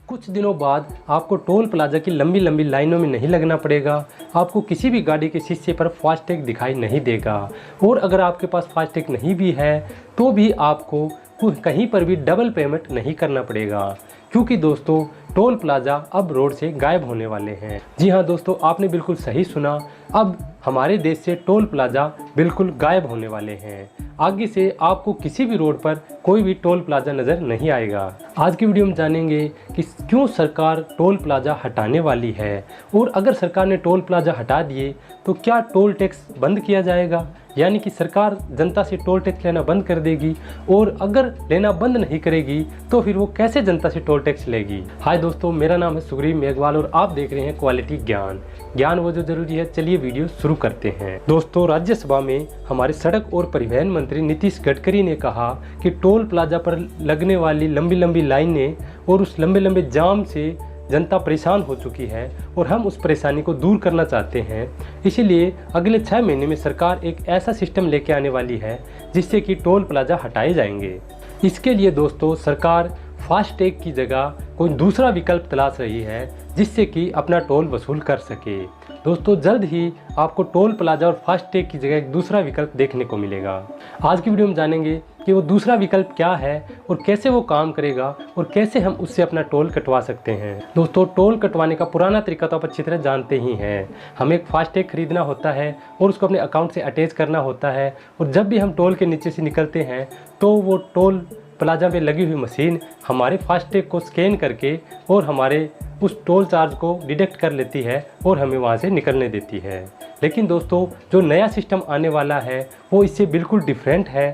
कुछ दिनों बाद आपको टोल प्लाजा की लंबी लंबी लाइनों में नहीं लगना पड़ेगा। आपको किसी भी गाड़ी के शीशे पर फास्टैग दिखाई नहीं देगा। और अगर आपके पास फास्टैग नहीं भी है तो भी आपको कहीं पर भी डबल पेमेंट नहीं करना पड़ेगा, क्योंकि दोस्तों टोल प्लाजा अब रोड से गायब होने वाले हैं। जी हाँ दोस्तों, आपने बिल्कुल सही सुना। अब हमारे देश से टोल प्लाजा बिल्कुल गायब होने वाले हैं। आगे से आपको किसी भी रोड पर कोई भी टोल प्लाजा नज़र नहीं आएगा। आज की वीडियो में जानेंगे कि क्यों सरकार टोल प्लाजा हटाने वाली है, और अगर सरकार ने टोल प्लाजा हटा दिए तो क्या टोल टैक्स बंद किया जाएगा, यानी कि सरकार जनता से टोल टैक्स लेना बंद कर देगी, और अगर लेना बंद नहीं करेगी तो फिर वो कैसे जनता से टोल टैक्स लेगी। हाय दोस्तों, मेरा नाम है सुग्रीव मेघवाल और आप देख रहे हैं क्वालिटी ज्ञान। ज्ञान वो जो जरूरी है। चलिए वीडियो शुरू करते हैं। दोस्तों, राज्यसभा में हमारे सड़क और परिवहन मंत्री नीतीश गडकरी ने कहा कि टोल प्लाजा पर लगने वाली लंबी लंबी लाइनें और उस लंबे लंबे जाम से जनता परेशान हो चुकी है और हम उस परेशानी को दूर करना चाहते हैं। इसीलिए अगले 6 महीने में सरकार एक ऐसा सिस्टम लेके आने वाली है जिससे कि टोल प्लाजा हटाए जाएंगे। इसके लिए दोस्तों सरकार फास्टैग की जगह कोई दूसरा विकल्प तलाश रही है जिससे कि अपना टोल वसूल कर सके। दोस्तों, जल्द ही आपको टोल प्लाजा और फास्टैग की जगह एक दूसरा विकल्प देखने को मिलेगा। आज की वीडियो में जानेंगे कि वो दूसरा विकल्प क्या है और कैसे वो काम करेगा और कैसे हम उससे अपना टोल कटवा सकते हैं। दोस्तों, टोल कटवाने का पुराना तरीका तो आप अच्छी तरह जानते ही हैं। हमें एक फास्टैग खरीदना होता है और उसको अपने अकाउंट से अटैच करना होता है, और जब भी हम टोल के नीचे से निकलते हैं तो वो टोल प्लाजा में लगी हुई मशीन हमारे फास्टैग को स्कैन करके और हमारे उस टोल चार्ज को डिडक्ट कर लेती है और हमें वहाँ से निकलने देती है। लेकिन दोस्तों, जो नया सिस्टम आने वाला है वो इससे बिल्कुल डिफरेंट है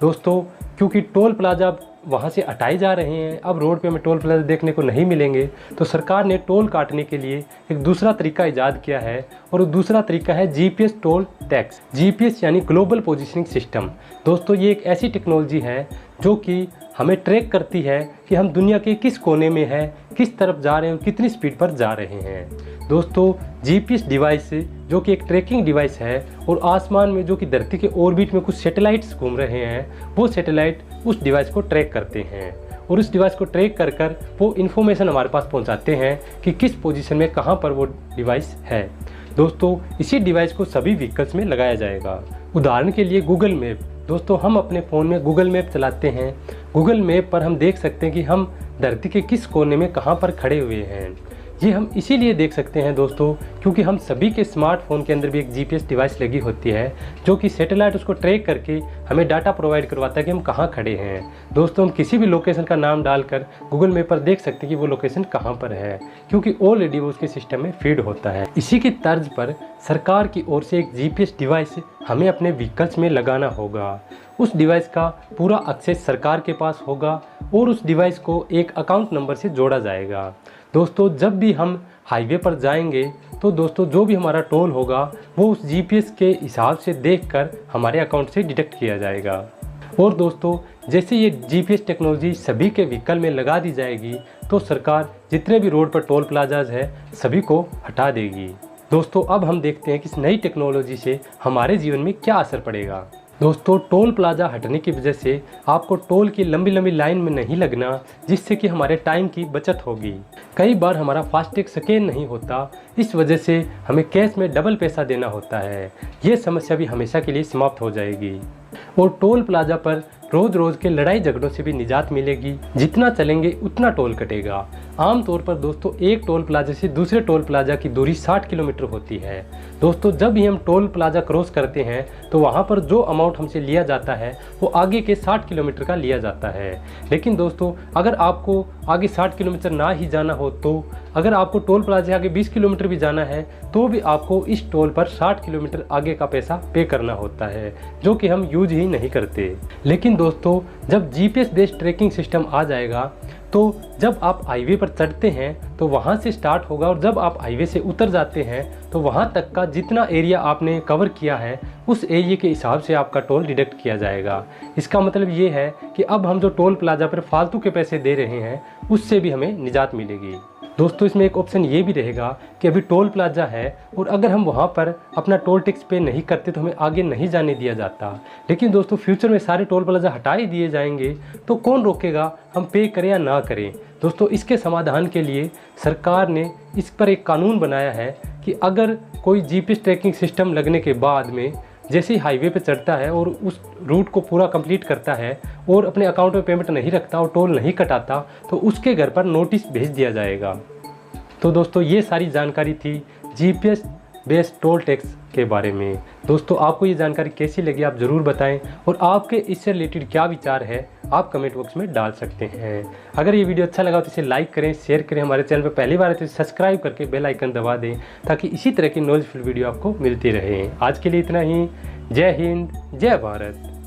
दोस्तों, क्योंकि टोल प्लाजा वहाँ से हटाए जा रहे हैं। अब रोड पे हमें टोल प्लाजा देखने को नहीं मिलेंगे, तो सरकार ने टोल काटने के लिए एक दूसरा तरीका ईजाद किया है, और वो दूसरा तरीका है जीपीएस टोल टैक्स। जीपीएस यानी ग्लोबल पोजीशनिंग सिस्टम। दोस्तों, ये एक ऐसी टेक्नोलॉजी है जो कि हमें ट्रैक करती है कि हम दुनिया के किस कोने में हैं, किस तरफ जा रहे हैं और कितनी स्पीड पर जा रहे हैं। दोस्तों, जीपीएस डिवाइस जो कि एक ट्रैकिंग डिवाइस है, और आसमान में जो कि धरती के ऑर्बिट में कुछ सैटेलाइट्स घूम रहे हैं, वो सैटेलाइट उस डिवाइस को ट्रैक करते हैं, और उस डिवाइस को ट्रैक कर कर वो इन्फॉर्मेशन हमारे पास पहुंचाते हैं कि किस पोजीशन में कहां पर वो डिवाइस है। दोस्तों, इसी डिवाइस को सभी व्हीकल्स में लगाया जाएगा। उदाहरण के लिए गूगल मैप। दोस्तों, हम अपने फ़ोन में गूगल मैप चलाते हैं। गूगल मैप पर हम देख सकते हैं कि हम धरती के किस कोने में कहां पर खड़े हुए हैं। ये हम इसीलिए देख सकते हैं दोस्तों, क्योंकि हम सभी के स्मार्टफोन के अंदर भी एक जीपीएस डिवाइस लगी होती है जो कि सैटेलाइट उसको ट्रैक करके हमें डाटा प्रोवाइड करवाता है कि हम कहाँ खड़े हैं। दोस्तों, हम किसी भी लोकेशन का नाम डालकर गूगल मैप पर देख सकते हैं कि वो लोकेशन कहाँ पर है, क्योंकि ऑलरेडी वो उसके सिस्टम में फीड होता है। इसी की तर्ज पर सरकार की ओर से एक जीपीएस डिवाइस हमें अपने व्हीकल्स में लगाना होगा। उस डिवाइस का पूरा एक्सेस सरकार के पास होगा और उस डिवाइस को एक अकाउंट नंबर से जोड़ा जाएगा। दोस्तों, जब भी हम हाईवे पर जाएंगे तो दोस्तों जो भी हमारा टोल होगा वो उस जीपीएस के हिसाब से देखकर हमारे अकाउंट से डिडक्ट किया जाएगा। और दोस्तों, जैसे ये जीपीएस टेक्नोलॉजी सभी के व्हीकल में लगा दी जाएगी तो सरकार जितने भी रोड पर टोल प्लाजाज है सभी को हटा देगी। दोस्तों, अब हम देखते हैं कि इस नई टेक्नोलॉजी से हमारे जीवन में क्या असर पड़ेगा। दोस्तों, टोल प्लाजा हटने की वजह से आपको टोल की लंबी लंबी लाइन में नहीं लगना, जिससे कि हमारे टाइम की बचत होगी। कई बार हमारा फास्टैग स्कैन नहीं होता, इस वजह से हमें कैश में डबल पैसा देना होता है। ये समस्या भी हमेशा के लिए समाप्त हो जाएगी, और टोल प्लाजा पर रोज़ रोज़ के लड़ाई झगड़ों से भी निजात मिलेगी। जितना चलेंगे उतना टोल कटेगा। आमतौर पर दोस्तों एक टोल प्लाजा से दूसरे टोल प्लाजा की दूरी 60 किलोमीटर होती है। दोस्तों, जब भी हम टोल प्लाजा क्रॉस करते हैं तो वहाँ पर जो अमाउंट हमसे लिया जाता है वो आगे के 60 किलोमीटर का लिया जाता है। लेकिन दोस्तों, अगर आपको आगे 60 किलोमीटर ना ही जाना हो, तो अगर आपको टोल प्लाजा आगे 20 किलोमीटर भी जाना है तो भी आपको इस टोल पर 60 किलोमीटर आगे का पैसा पे करना होता है, जो कि हम यूज ही नहीं करते। लेकिन दोस्तों, जब जीपीएस बेस्ड ट्रैकिंग सिस्टम आ जाएगा तो जब आप हाईवे पर चढ़ते हैं तो वहाँ से स्टार्ट होगा, और जब आप हाईवे से उतर जाते हैं तो वहाँ तक का जितना एरिया आपने कवर किया है उस एरिया के हिसाब से आपका टोल डिडक्ट किया जाएगा। इसका मतलब ये है कि अब हम जो टोल प्लाजा पर फालतू के पैसे दे रहे हैं उससे भी हमें निजात मिलेगी। दोस्तों इसमें एक ऑप्शन ये भी रहेगा कि अभी टोल प्लाजा है और अगर हम वहाँ पर अपना टोल टैक्स पे नहीं करते तो हमें आगे नहीं जाने दिया जाता। लेकिन दोस्तों फ्यूचर में सारे टोल प्लाजा हटा ही दिए जाएंगे तो कौन रोकेगा हम पे करें या ना करें। दोस्तों इसके समाधान के लिए सरकार ने इस पर एक कानून बनाया है कि अगर कोई जीपीएस ट्रैकिंग सिस्टम लगने के बाद में जैसे ही हाईवे पे चढ़ता है और उस रूट को पूरा कंप्लीट करता है और अपने अकाउंट में पेमेंट नहीं रखता और टोल नहीं कटाता तो उसके घर पर नोटिस भेज दिया जाएगा। तो दोस्तों ये सारी जानकारी थी जीपीएस बेस्ड टोल टैक्स के बारे में। दोस्तों आपको ये जानकारी कैसी लगी आप ज़रूर बताएं और आपके इससे रिलेटेड क्या विचार है आप कमेंट बॉक्स में डाल सकते हैं। अगर ये वीडियो अच्छा लगा तो इसे लाइक करें, शेयर करें, हमारे चैनल पर पहली बार है तो सब्सक्राइब करके बेल आइकन दबा दें ताकि इसी तरह की नॉलेजफुल वीडियो आपको मिलती रहे। आज के लिए इतना ही। जय हिंद, जय भारत।